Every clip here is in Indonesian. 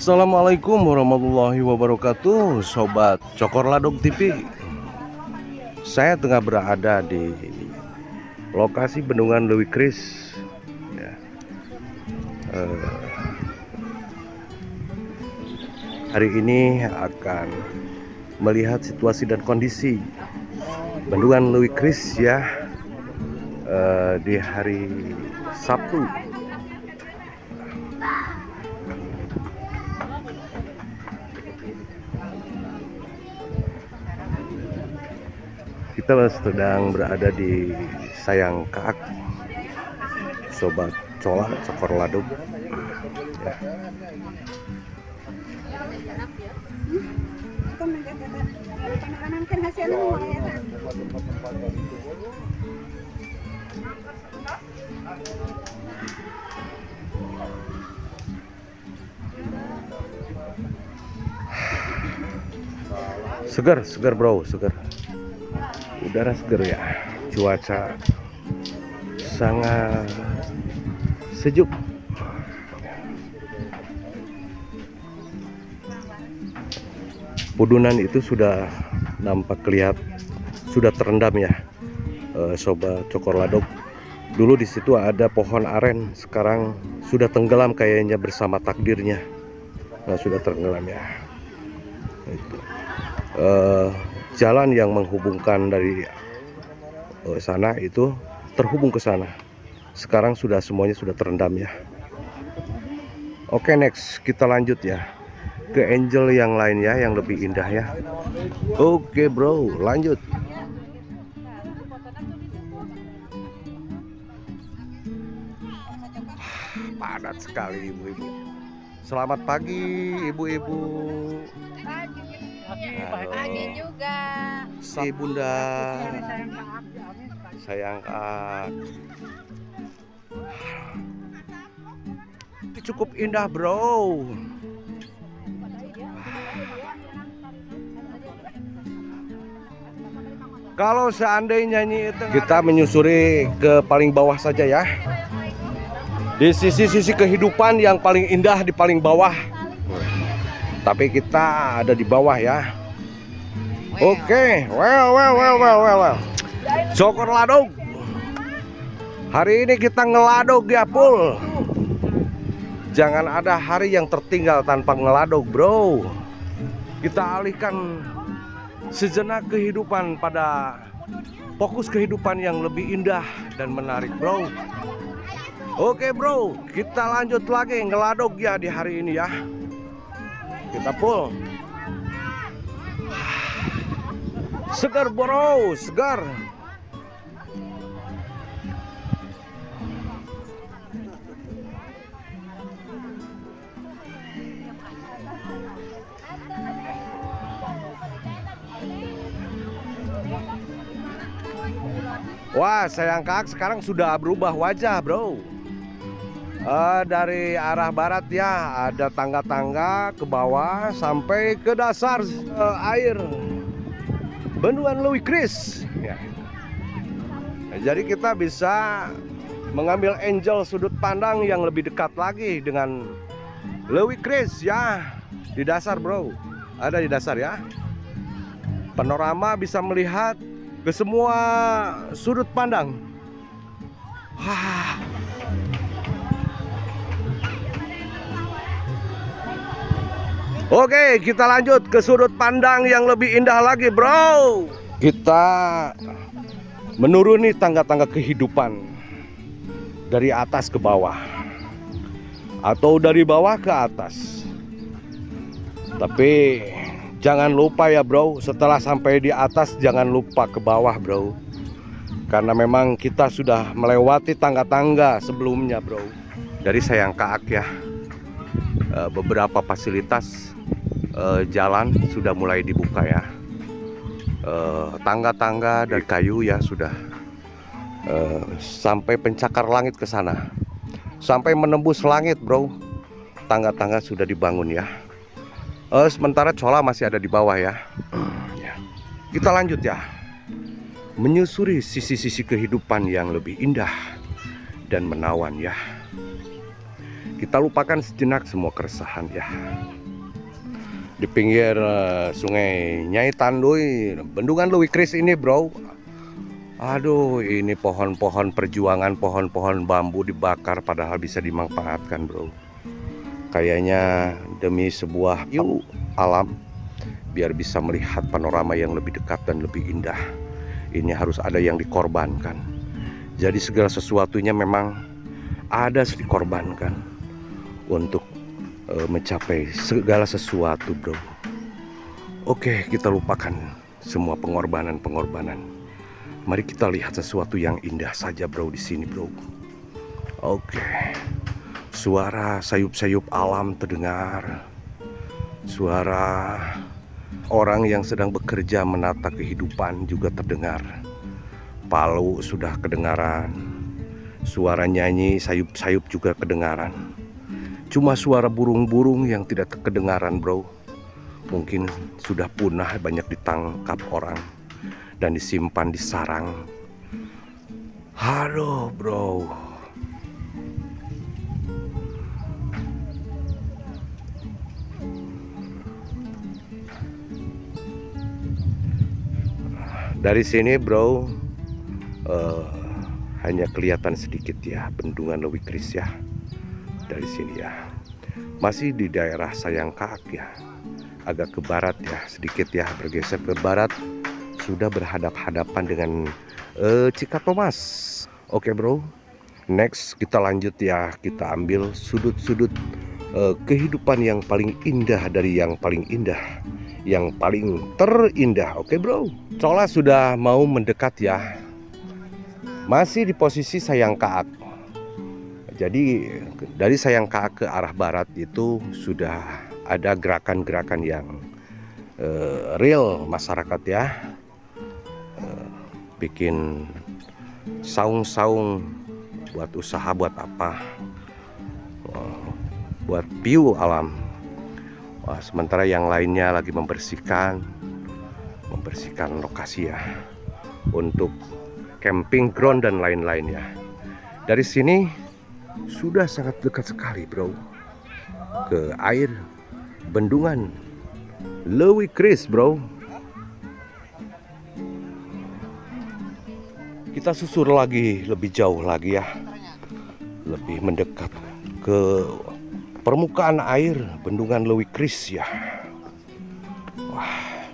Assalamualaikum warahmatullahi wabarakatuh, Sobat Cokor Ladog TV. Saya tengah berada di lokasi bendungan Leuwi Kris ya. Hari ini akan melihat situasi dan kondisi bendungan Leuwi Kris ya, di hari Sabtu. Kita sedang berada di Sayang Kaak, Sobat Cola Cokor Ladog ya. Segar bro, segar. Udara segar ya, cuaca sangat sejuk. Pudunan itu sudah nampak kelihatan, sudah terendam ya, Sobat Cokor Ladog. Dulu di situ ada pohon aren, sekarang sudah tenggelam kayaknya bersama takdirnya. Nah, sudah tenggelam ya. Itu. Jalan yang menghubungkan dari sana itu terhubung ke sana. Sekarang sudah semuanya sudah terendam ya. Oke, next kita lanjut ya ke angel yang lain ya, yang lebih indah ya. Oke bro, lanjut. Padat sekali ibu-ibu. Selamat pagi ibu-ibu. Pagi juga. Si Bunda Sayang Kaak. Cukup indah bro. Kalau seandainya kita menyusuri ke paling bawah saja ya, di sisi-sisi kehidupan yang paling indah di paling bawah. Tapi kita ada di bawah ya. Oke, well. Cokor Ladog. Hari ini kita ngeladog ya full. Jangan ada hari yang tertinggal tanpa ngeladog bro. Kita alihkan sejenak kehidupan pada fokus kehidupan yang lebih indah dan menarik bro. Oke bro, kita lanjut lagi ngeladog ya di hari ini ya. Kita full. Segar bro, segar. Wah, Sayang Kaak sekarang sudah berubah wajah bro. Dari arah barat ya, ada tangga-tangga ke bawah sampai ke dasar air bendungan Leuwi Kris ya. Nah, jadi kita bisa mengambil angel sudut pandang yang lebih dekat lagi dengan Leuwi Kris ya. Di dasar bro, ada di dasar ya. Panorama bisa melihat ke semua sudut pandang. Wah. Oke, kita lanjut ke sudut pandang yang lebih indah lagi bro. Kita menuruni tangga-tangga kehidupan dari atas ke bawah, atau dari bawah ke atas. Tapi jangan lupa ya bro, setelah sampai di atas jangan lupa ke bawah bro. Karena memang kita sudah melewati tangga-tangga sebelumnya bro. Dari Sayang Kaak ya, beberapa fasilitas jalan sudah mulai dibuka ya. Tangga-tangga dari kayu ya sudah sampai pencakar langit ke sana, sampai menembus langit bro. Tangga-tangga sudah dibangun ya. Sementara Cola masih ada di bawah ya. Kita lanjut ya, menyusuri sisi-sisi kehidupan yang lebih indah dan menawan ya. Kita lupakan sejenak semua keresahan ya. Di pinggir sungai Nyai Tandui, Bendungan Leuwi Kris ini bro. Aduh, ini pohon-pohon perjuangan, pohon-pohon bambu dibakar padahal bisa dimanfaatkan bro. Kayaknya demi sebuah alam, biar bisa melihat panorama yang lebih dekat dan lebih indah, ini harus ada yang dikorbankan. Jadi segala sesuatunya memang ada dikorbankan untuk mencapai segala sesuatu bro. Oke, kita lupakan semua pengorbanan. Mari kita lihat sesuatu yang indah saja bro di sini bro. Oke. Suara sayup-sayup alam terdengar. Suara orang yang sedang bekerja menata kehidupan juga terdengar. Palu sudah kedengaran. Suara nyanyi sayup-sayup juga kedengaran. Cuma suara burung-burung yang tidak kedengaran bro. Mungkin sudah punah, banyak ditangkap orang dan disimpan di sarang. Aduh bro. Dari sini bro hanya kelihatan sedikit ya Bendungan Leuwi Kris ya. Dari sini ya. Masih di daerah Sayangkaak ya. Agak ke barat ya, sedikit ya, bergeser ke barat. Sudah berhadap-hadapan dengan Cikatomas. Oke bro, next kita lanjut ya. Kita ambil sudut-sudut kehidupan yang paling indah dari yang paling indah, yang paling terindah. Oke bro, Cola sudah mau mendekat ya. Masih di posisi Sayangkaak. Jadi dari Sayangkaak ke arah barat itu sudah ada gerakan-gerakan yang real masyarakat ya. Bikin saung-saung buat usaha, buat apa, buat view alam. Wah, sementara yang lainnya lagi membersihkan lokasi ya, untuk camping ground dan lain-lain ya. Dari sini sudah sangat dekat sekali bro ke air Bendungan Leuwi Kris bro. Kita susur lagi lebih jauh lagi ya, lebih mendekat ke permukaan air Bendungan Leuwi Kris ya. Wah,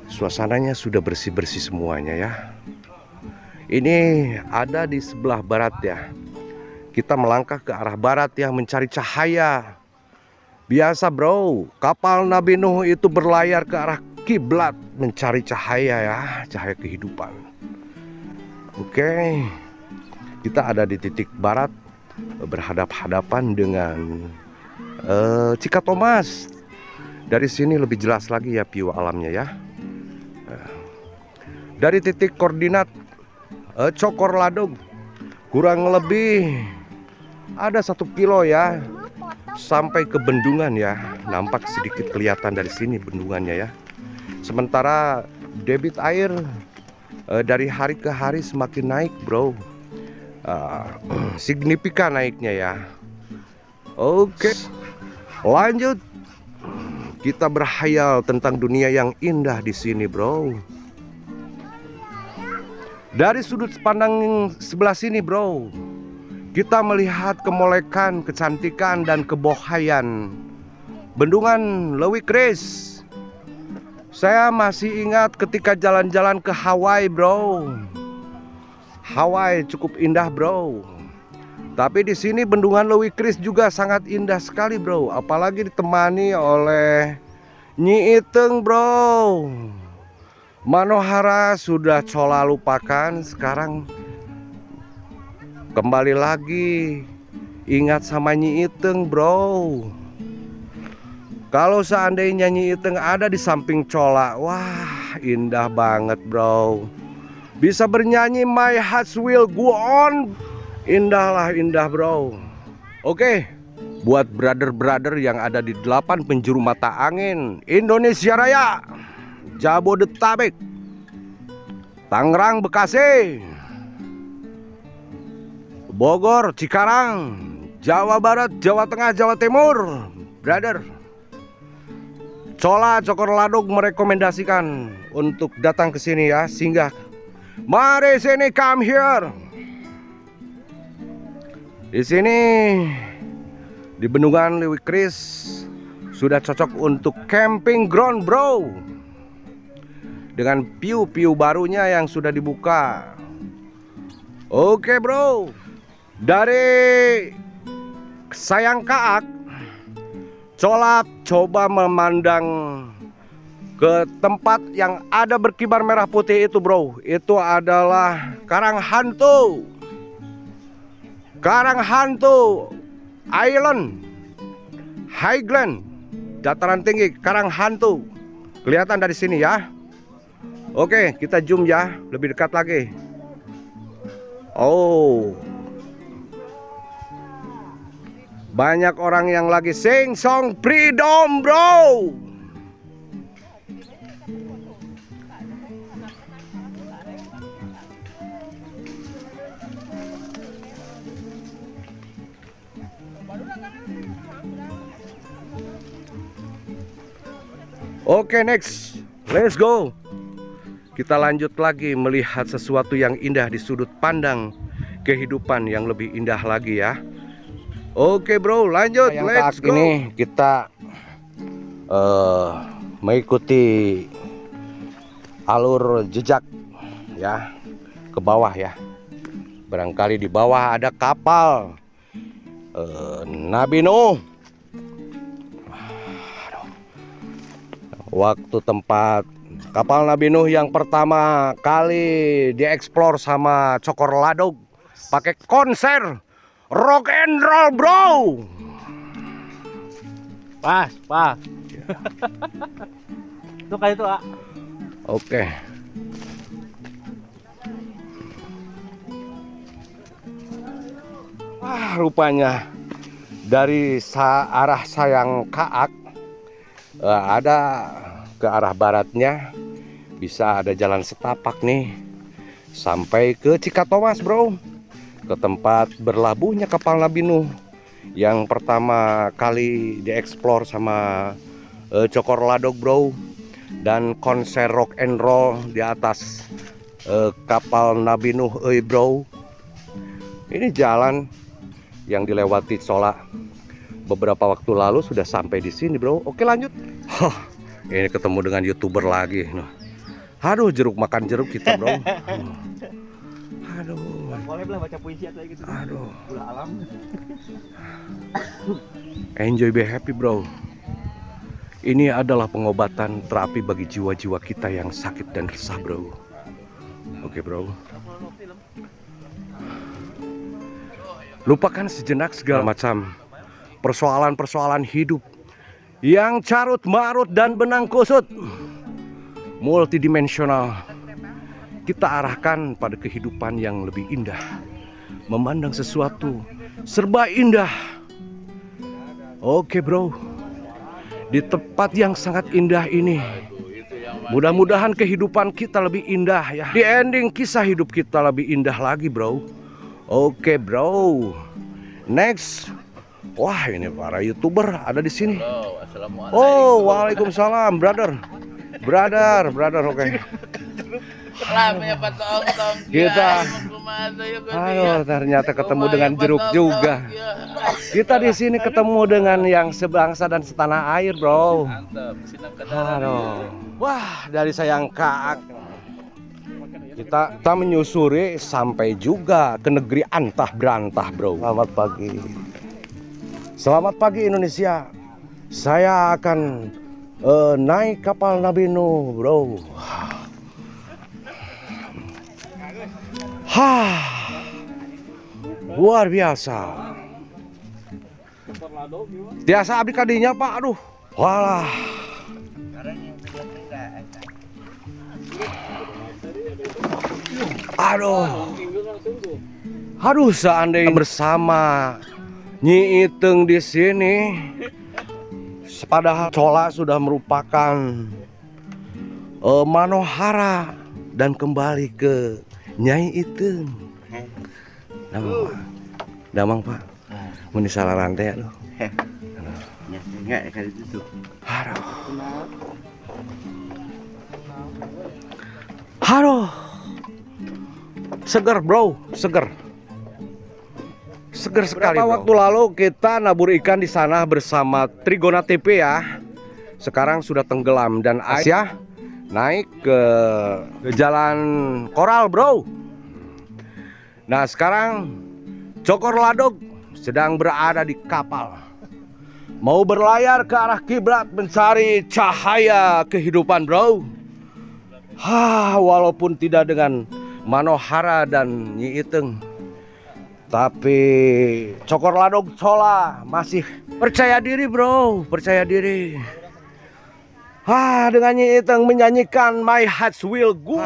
suasananya sudah bersih-bersih semuanya ya. Ini ada di sebelah barat ya. Kita melangkah ke arah barat ya, mencari cahaya. Biasa bro, kapal Nabi Nuh itu berlayar ke arah kiblat mencari cahaya ya, cahaya kehidupan. Oke, kita ada di titik barat, berhadap-hadapan dengan Cikatomas. Dari sini lebih jelas lagi ya view alamnya ya. Dari titik koordinat Cokor Ladong kurang lebih ada 1 kilo ya, sampai ke bendungan ya. Nampak sedikit kelihatan dari sini bendungannya ya. Sementara debit air dari hari ke hari semakin naik bro. Signifikan naiknya ya. Oke, lanjut. Kita berhayal tentang dunia yang indah di sini bro. Dari sudut pandang sebelah sini bro, kita melihat kemolekan, kecantikan dan kebohayan Bendungan Leuwi Kris. Saya masih ingat ketika jalan-jalan ke Hawaii bro. Hawaii cukup indah bro. Tapi di sini Bendungan Leuwi Kris juga sangat indah sekali bro. Apalagi ditemani oleh Nyi Iteng bro. Manohara sudah Cola lupakan, sekarang kembali lagi ingat sama Nyi Iteng bro. Kalau seandainya Nyi Iteng ada di samping Cola, wah indah banget bro. Bisa bernyanyi My Heart Will Go On. Indah lah, indah bro. Oke, buat brother-brother yang ada di 8 penjuru mata angin Indonesia Raya, Jabodetabek, Tangerang, Bekasi, Bogor, Cikarang, Jawa Barat, Jawa Tengah, Jawa Timur, brother. Cola Cokor Ladug merekomendasikan untuk datang ke sini ya, singgah. Mari sini, come here. Di sini di Bendungan Liwi Kris sudah cocok untuk camping ground, bro. Dengan view barunya yang sudah dibuka. Oke, bro. Dari Sayang Kaak, Cola coba memandang ke tempat yang ada berkibar merah putih itu, bro. Itu adalah Karang Hantu. Karang Hantu Island, Highland, dataran tinggi Karang Hantu. Kelihatan dari sini ya. Oke, kita zoom ya, lebih dekat lagi. Oh, banyak orang yang lagi sing song freedom, bro. Oke, next, let's go. Kita lanjut lagi melihat sesuatu yang indah di sudut pandang kehidupan yang lebih indah lagi ya. Oke, bro, lanjut. Let's go. Ini kita mengikuti alur jejak ya, ke bawah ya. Barangkali di bawah ada kapal Nabi Nuh. Waktu tempat kapal Nabi Nuh yang pertama kali dieksplor sama Cokor Ladug pakai konser rock and roll, bro. Pas. Itu kayak itu, ah. Oke. Rupanya dari arah Sayang Kaak ada ke arah baratnya, bisa ada jalan setapak nih sampai ke Cikatomas, bro. Ke tempat berlabuhnya kapal Nabi Nuh yang pertama kali dieksplor sama Cokor Ladug, bro. Dan konser rock and roll di atas kapal Nabi Nuh, bro. Ini jalan yang dilewati Cola beberapa waktu lalu, sudah sampai di sini, bro. Oke, lanjut. Ini ketemu dengan YouTuber lagi. Aduh, jeruk makan jeruk kita, bro. Aduh. Boleh belah baca puisi atau gitu. Aduh. Ulah alam. Enjoy, be happy, bro. Ini adalah pengobatan terapi bagi jiwa-jiwa kita yang sakit dan resah, bro. Oke, bro. Lupakan sejenak segala macam persoalan-persoalan hidup yang carut marut dan benang kusut multidimensional. Kita arahkan pada kehidupan yang lebih indah, memandang sesuatu serba indah. Oke, bro, di tempat yang sangat indah ini, mudah-mudahan kehidupan kita lebih indah ya. Di ending kisah hidup kita lebih indah lagi, bro. Oke, bro. Next. Wah, ini para YouTuber ada di sini. Oh, waalaikumsalam, brother. Oke. Kita, aduh, ternyata ketemu dengan jeruk juga. Kita di sini ketemu dengan yang sebangsa dan setanah air, bro. Aduh, wah, dari Sayang Kaak kita menyusuri sampai juga ke negeri antah berantah, bro. Selamat pagi. Selamat pagi Indonesia. Saya akan naik kapal Nabi Nuh, bro. Luar biasa. Biasa abdi kadinya, Pak. Aduh. Walah. Aduh, seandainya bersama Nyi Iteng di sini, padahal Cola sudah merupakan manohara dan kembali ke Nyai Iteng. Damang, Pak. Mun salah rantai aduh. Ya, enggak kali itu tuh. Aduh. Aduh. Seger, bro, seger. Seger sekali. Beberapa waktu lalu kita nabur ikan di sana bersama Trigona TP ya. Sekarang sudah tenggelam dan Asia naik ke jalan koral, bro. Nah, sekarang Cokor Ladog sedang berada di kapal. Mau berlayar ke arah kiblat mencari cahaya kehidupan, bro. Walaupun tidak dengan Manohara dan Nyi Iteng, tapi Cokor Ladog Cola masih percaya diri, bro, percaya diri. Dengan Nyi Iteng menyanyikan My Heart Will Go.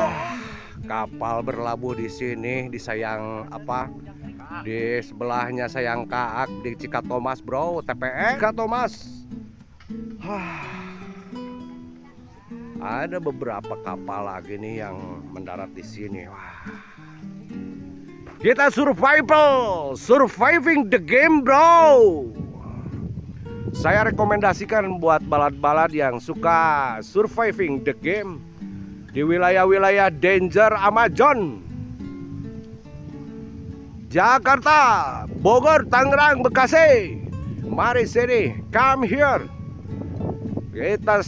Kapal berlabuh di sini di Sayang apa? Di sebelahnya Sayang Kaak di Cikatomas, bro, TPE Cikatomas. Ada beberapa kapal lagi nih yang mendarat di sini. Kita surviving the game, bro. Saya rekomendasikan buat balad-balad yang suka surviving the game di wilayah-wilayah danger Amazon, Jakarta, Bogor, Tangerang, Bekasi. Mari sini, come here. Kita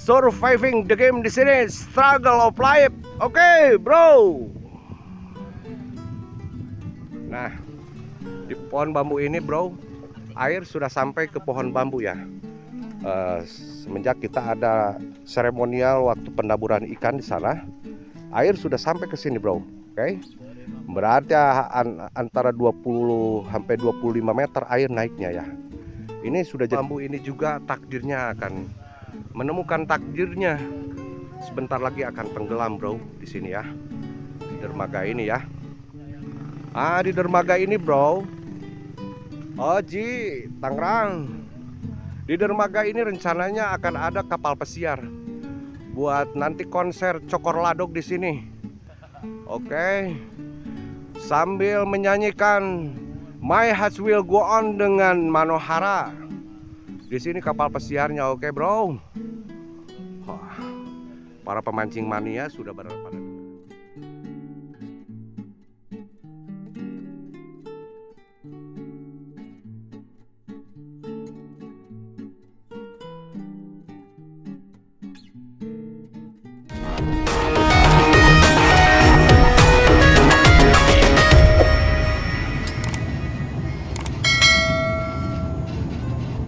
surviving the game di sini, struggle of life. Oke, bro. Nah, di pohon bambu ini, bro, air sudah sampai ke pohon bambu ya. Semenjak kita ada seremonial waktu pendaburan ikan di sana, air sudah sampai ke sini, bro. Oke. Berarti antara 20 sampai 25 meter air naiknya ya. Ini sudah bambu ini juga takdirnya akan menemukan takdirnya. Sebentar lagi akan tenggelam, bro, di sini ya. Di dermaga ini ya. Di dermaga ini, bro. Oji, Tangerang. Di dermaga ini rencananya akan ada kapal pesiar buat nanti konser Cokor Ladog di sini. Oke. Sambil menyanyikan My Heart Will Go On dengan Manohara. Di sini kapal pesiarnya, oke, bro. Para pemancing mania sudah berada pada